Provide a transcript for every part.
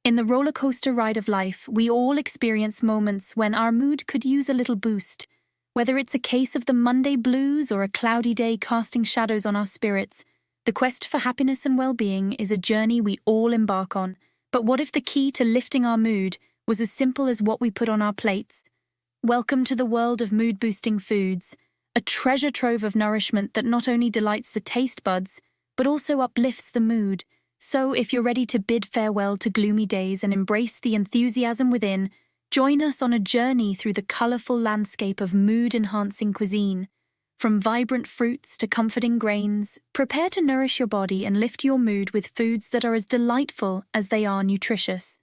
In the roller coaster ride of life, we all experience moments when our mood could use a little boost. Whether it's a case of the Monday blues or a cloudy day casting shadows on our spirits, the quest for happiness and well-being is a journey we all embark on. But what if the key to lifting our mood was as simple as what we put on our plates? Welcome to the world of mood-boosting foods, a treasure trove of nourishment that not only delights the taste buds, but also uplifts the mood. So, if you're ready to bid farewell to gloomy days and embrace the enthusiasm within, join us on a journey through the colourful landscape of mood-enhancing cuisine. From vibrant fruits to comforting grains, prepare to nourish your body and lift your mood with foods that are as delightful as they are nutritious.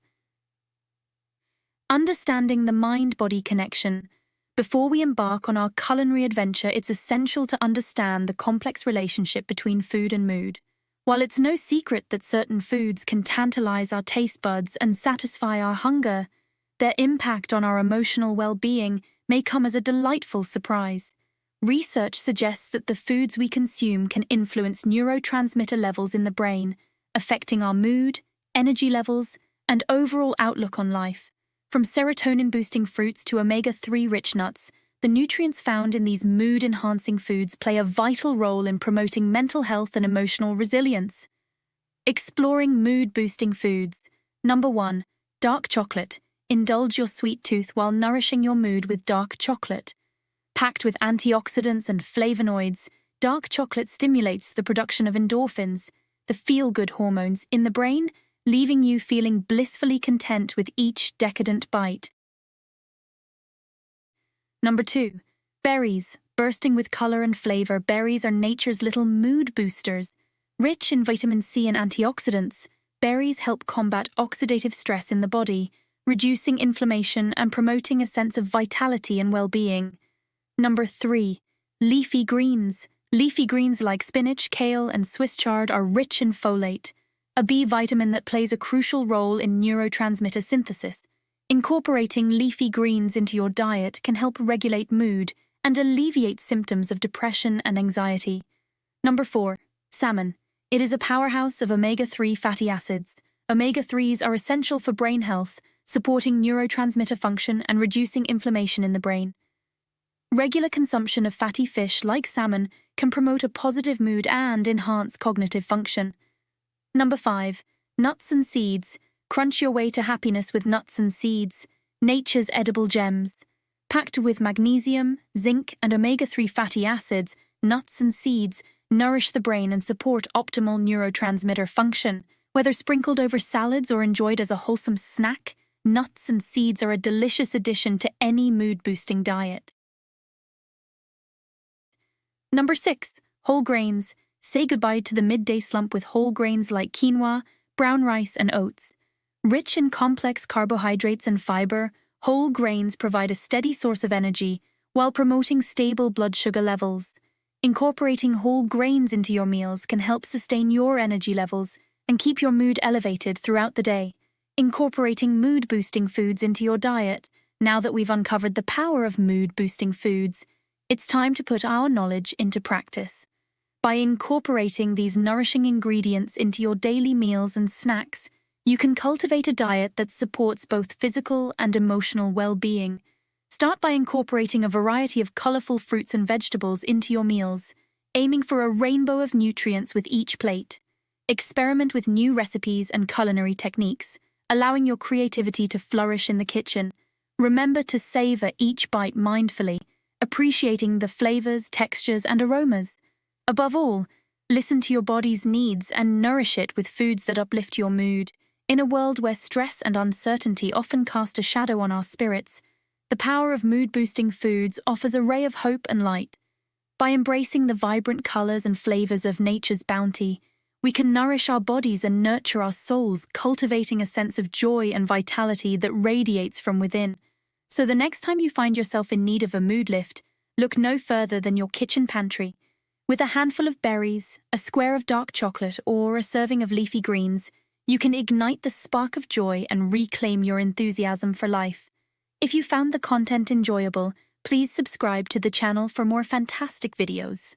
Understanding the mind-body connection. Before we embark on our culinary adventure, it's essential to understand the complex relationship between food and mood. While it's no secret that certain foods can tantalize our taste buds and satisfy our hunger, their impact on our emotional well-being may come as a delightful surprise. Research suggests that the foods we consume can influence neurotransmitter levels in the brain, affecting our mood, energy levels, and overall outlook on life. From serotonin-boosting fruits to omega-3 rich nuts, the nutrients found in these mood-enhancing foods play a vital role in promoting mental health and emotional resilience. Exploring mood-boosting foods. Number 1. Dark chocolate. Indulge your sweet tooth while nourishing your mood with dark chocolate. Packed with antioxidants and flavonoids, dark chocolate stimulates the production of endorphins, the feel-good hormones, in the brain, leaving you feeling blissfully content with each decadent bite. Number 2. Berries. Bursting with color and flavor, berries are nature's little mood boosters. Rich in vitamin C and antioxidants, berries help combat oxidative stress in the body, reducing inflammation and promoting a sense of vitality and well-being. Number 3. Leafy greens. Leafy greens like spinach, kale, and Swiss chard are rich in folate, a B vitamin that plays a crucial role in neurotransmitter synthesis. Incorporating leafy greens into your diet can help regulate mood and alleviate symptoms of depression and anxiety. Number 4. Salmon. It is a powerhouse of omega-3 fatty acids. Omega-3s are essential for brain health, supporting neurotransmitter function and reducing inflammation in the brain. Regular consumption of fatty fish like salmon can promote a positive mood and enhance cognitive function. Number 5. Nuts and seeds. Crunch your way to happiness with nuts and seeds, nature's edible gems. Packed with magnesium, zinc, and omega-3 fatty acids, nuts and seeds nourish the brain and support optimal neurotransmitter function. Whether sprinkled over salads or enjoyed as a wholesome snack, nuts and seeds are a delicious addition to any mood-boosting diet. Number 6. Whole grains. Say goodbye to the midday slump with whole grains like quinoa, brown rice, and oats. Rich in complex carbohydrates and fiber, whole grains provide a steady source of energy while promoting stable blood sugar levels. Incorporating whole grains into your meals can help sustain your energy levels and keep your mood elevated throughout the day. Incorporating mood-boosting foods into your diet. Now that we've uncovered the power of mood-boosting foods, it's time to put our knowledge into practice. By incorporating these nourishing ingredients into your daily meals and snacks, you can cultivate a diet that supports both physical and emotional well-being. Start by incorporating a variety of colorful fruits and vegetables into your meals, aiming for a rainbow of nutrients with each plate. Experiment with new recipes and culinary techniques, allowing your creativity to flourish in the kitchen. Remember to savor each bite mindfully, appreciating the flavors, textures, and aromas. Above all, listen to your body's needs and nourish it with foods that uplift your mood. In a world where stress and uncertainty often cast a shadow on our spirits, the power of mood-boosting foods offers a ray of hope and light. By embracing the vibrant colors and flavors of nature's bounty, we can nourish our bodies and nurture our souls, cultivating a sense of joy and vitality that radiates from within. So the next time you find yourself in need of a mood lift, look no further than your kitchen pantry. With a handful of berries, a square of dark chocolate, or a serving of leafy greens, you can ignite the spark of joy and reclaim your enthusiasm for life. If you found the content enjoyable, please subscribe to the channel for more fantastic videos.